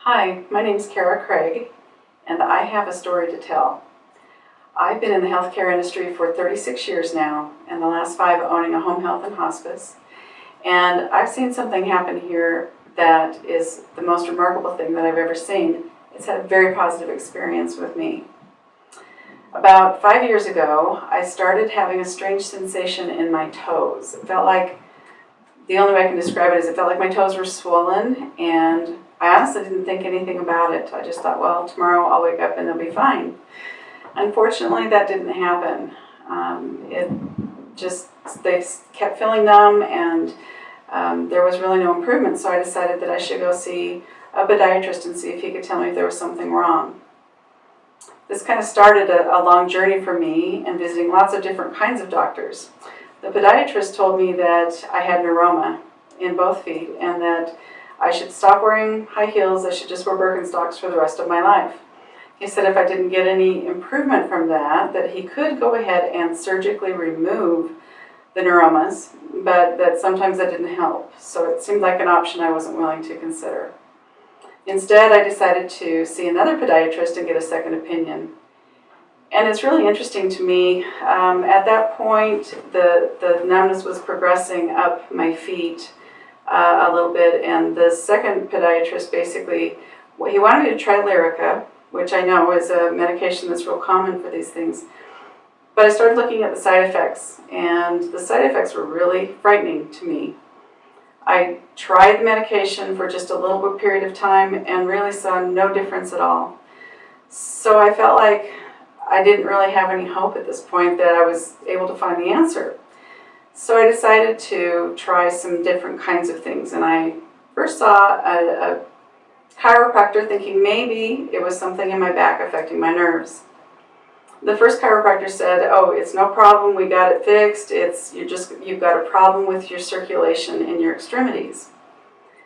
Hi, my name is Kara Craig, and I have a story to tell. I've been in the healthcare industry for 36 years now, and the last 5 owning a home health and hospice. And I've seen something happen here that is the most remarkable thing that I've ever seen. It's had a very positive experience with me. About 5 years ago, I started having a strange sensation in my toes. It felt like, the only way I can describe it is it felt like my toes were swollen, and I honestly didn't think anything about it. I just thought, well, tomorrow I'll wake up and they'll be fine. Unfortunately, that didn't happen. They kept feeling numb, and there was really no improvement, so I decided that I should go see a podiatrist and see if he could tell me if there was something wrong. This kind of started a long journey for me and visiting lots of different kinds of doctors. The podiatrist told me that I had neuroma in both feet and that I should stop wearing high heels, I should just wear Birkenstocks for the rest of my life. He said if I didn't get any improvement from that he could go ahead and surgically remove the neuromas, but that sometimes that didn't help. So it seemed like an option I wasn't willing to consider. Instead, I decided to see another podiatrist and get a second opinion. And it's really interesting to me, at that point, the numbness was progressing up my feet a little bit, and the second podiatrist basically, he wanted me to try Lyrica, which I know is a medication that's real common for these things. But I started looking at the side effects, and the side effects were really frightening to me. I tried the medication for just a little bit period of time and really saw no difference at all. So I felt like I didn't really have any hope at this point that I was able to find the answer. So I decided to try some different kinds of things, and I first saw a chiropractor thinking maybe it was something in my back affecting my nerves. The first chiropractor said, oh, it's no problem, we got it fixed, you've got a problem with your circulation in your extremities.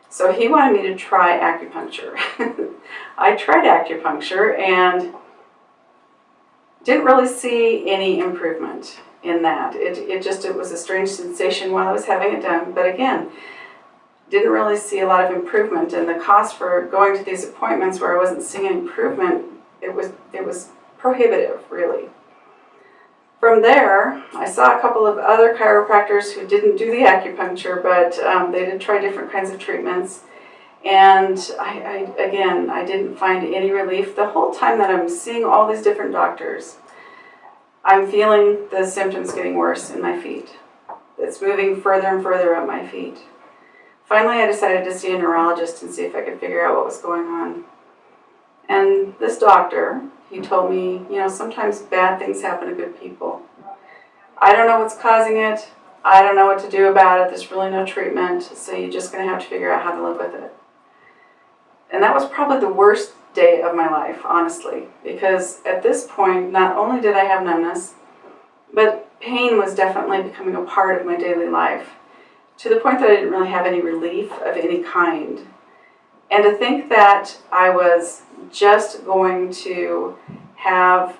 So he wanted me to try acupuncture. I tried acupuncture and didn't really see any improvement in that. It was a strange sensation while I was having it done, but again, didn't really see a lot of improvement, and the cost for going to these appointments where I wasn't seeing an improvement, it was prohibitive, really. From there, I saw a couple of other chiropractors who didn't do the acupuncture, but they did try different kinds of treatments, and I didn't find any relief. The whole time that I'm seeing all these different doctors, I'm feeling the symptoms getting worse in my feet. It's moving further and further up my feet. Finally, I decided to see a neurologist and see if I could figure out what was going on. And this doctor, he told me, sometimes bad things happen to good people. I don't know what's causing it. I don't know what to do about it. There's really no treatment, so you're just going to have to figure out how to live with it. And that was probably the worst day of my life, honestly, because at this point, not only did I have numbness, but pain was definitely becoming a part of my daily life, to the point that I didn't really have any relief of any kind. And to think that I was just going to have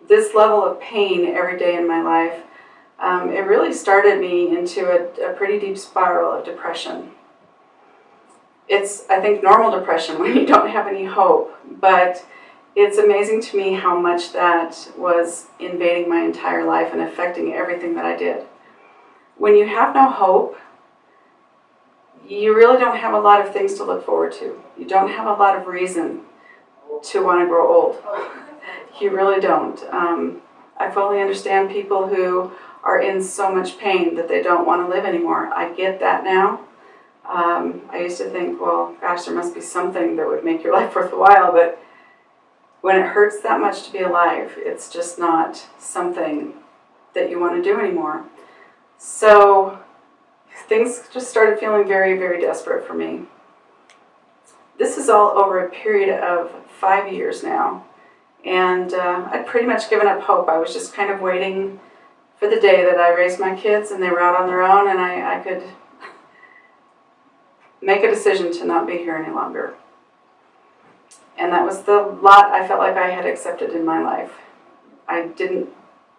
this level of pain every day in my life, it really started me into a pretty deep spiral of depression. It's, I think, normal depression when you don't have any hope, but it's amazing to me how much that was invading my entire life and affecting everything that I did. When you have no hope, you really don't have a lot of things to look forward to. You don't have a lot of reason to want to grow old. You really don't. I fully understand people who are in so much pain that they don't want to live anymore. I get that now. I used to think, well, gosh, there must be something that would make your life worthwhile, but when it hurts that much to be alive, it's just not something that you want to do anymore. So things just started feeling very, very desperate for me. This is all over a period of 5 years now, and I'd pretty much given up hope. I was just kind of waiting for the day that I raised my kids and they were out on their own and I could make a decision to not be here any longer. And that was the lot I felt like I had accepted in my life. I didn't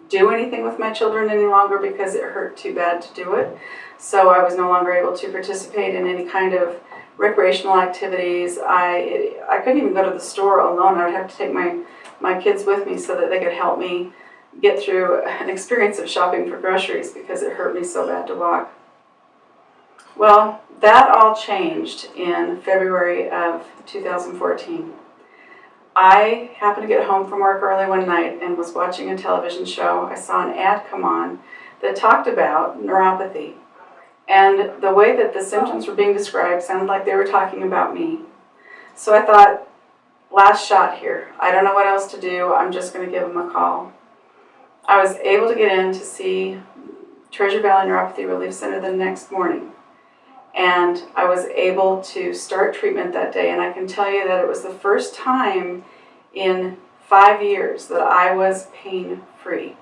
do anything with my children any longer because it hurt too bad to do it. So I was no longer able to participate in any kind of recreational activities. I couldn't even go to the store alone. I would have to take my kids with me so that they could help me get through an experience of shopping for groceries because it hurt me so bad to walk. Well, that all changed in February of 2014. I happened to get home from work early one night and was watching a television show. I saw an ad come on that talked about neuropathy. And the way that the symptoms were being described sounded like they were talking about me. So I thought, last shot here. I don't know what else to do. I'm just going to give them a call. I was able to get in to see Treasure Valley Neuropathy Relief Center the next morning. And I was able to start treatment that day. And I can tell you that it was the first time in 5 years that I was pain-free.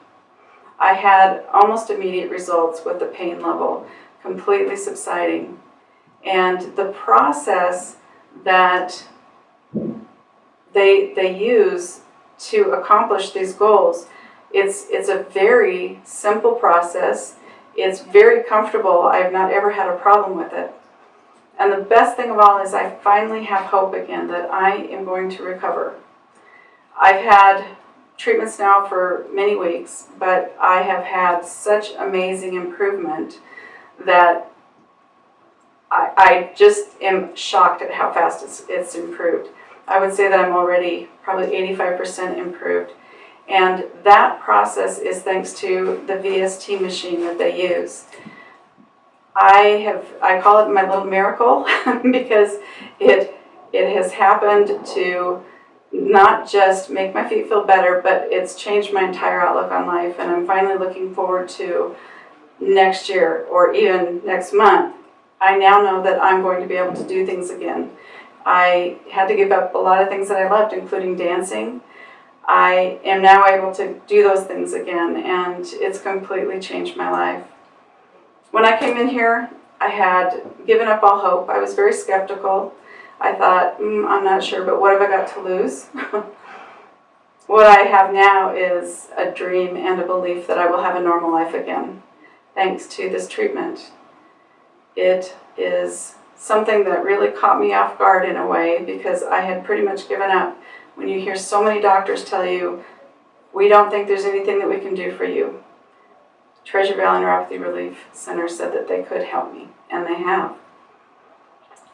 I had almost immediate results with the pain level completely subsiding. And the process that they use to accomplish these goals, it's a very simple process. It's very comfortable. I've not ever had a problem with it. And the best thing of all is I finally have hope again that I am going to recover. I've had treatments now for many weeks, but I have had such amazing improvement that I just am shocked at how fast it's improved. I would say that I'm already probably 85% improved. And that process is thanks to the VST machine that they use. I call it my little miracle because it has happened to not just make my feet feel better, but it's changed my entire outlook on life. And I'm finally looking forward to next year or even next month. I now know that I'm going to be able to do things again. I had to give up a lot of things that I loved, including dancing. I am now able to do those things again, and it's completely changed my life. When I came in here, I had given up all hope. I was very skeptical. I thought, I'm not sure, but what have I got to lose? What I have now is a dream and a belief that I will have a normal life again, thanks to this treatment. It is something that really caught me off guard in a way because I had pretty much given up. When you hear so many doctors tell you, we don't think there's anything that we can do for you. Treasure Valley Neuropathy Relief Center said that they could help me, and they have.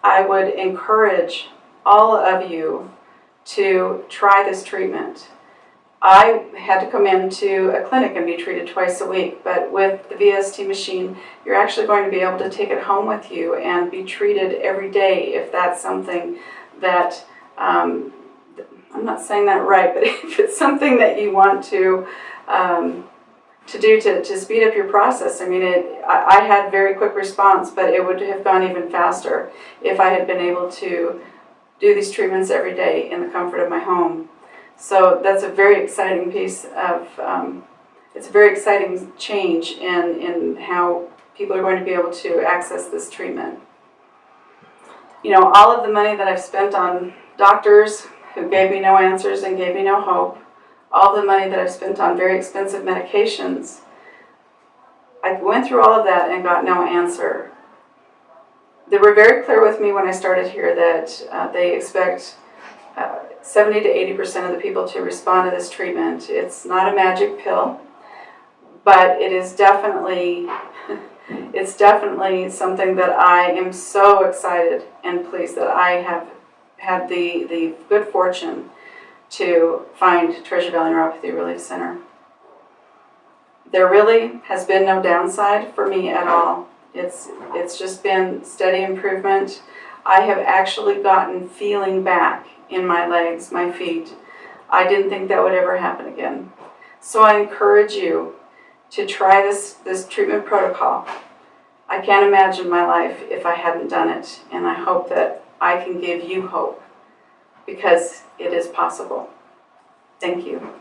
I would encourage all of you to try this treatment. I had to come into a clinic and be treated twice a week, but with the VST machine, you're actually going to be able to take it home with you and be treated every day if that's something that, I'm not saying that right, but if it's something that you want to do to speed up your process. I mean, I had very quick response, but it would have gone even faster if I had been able to do these treatments every day in the comfort of my home. So that's a very exciting piece of, it's a very exciting change in how people are going to be able to access this treatment. You know, all of the money that I've spent on doctors who gave me no answers and gave me no hope, all the money that I've spent on very expensive medications, I went through all of that and got no answer. They were very clear with me when I started here that they expect 70 to 80% of the people to respond to this treatment. It's not a magic pill, but it is definitely, it's definitely something that I am so excited and pleased that I have had the good fortune to find Treasure Valley Neuropathy Relief Center. There really has been no downside for me at all. It's just been steady improvement. I have actually gotten feeling back in my legs, my feet. I didn't think that would ever happen again. So I encourage you to try this treatment protocol. I can't imagine my life if I hadn't done it, and I hope that I can give you hope because it is possible. Thank you.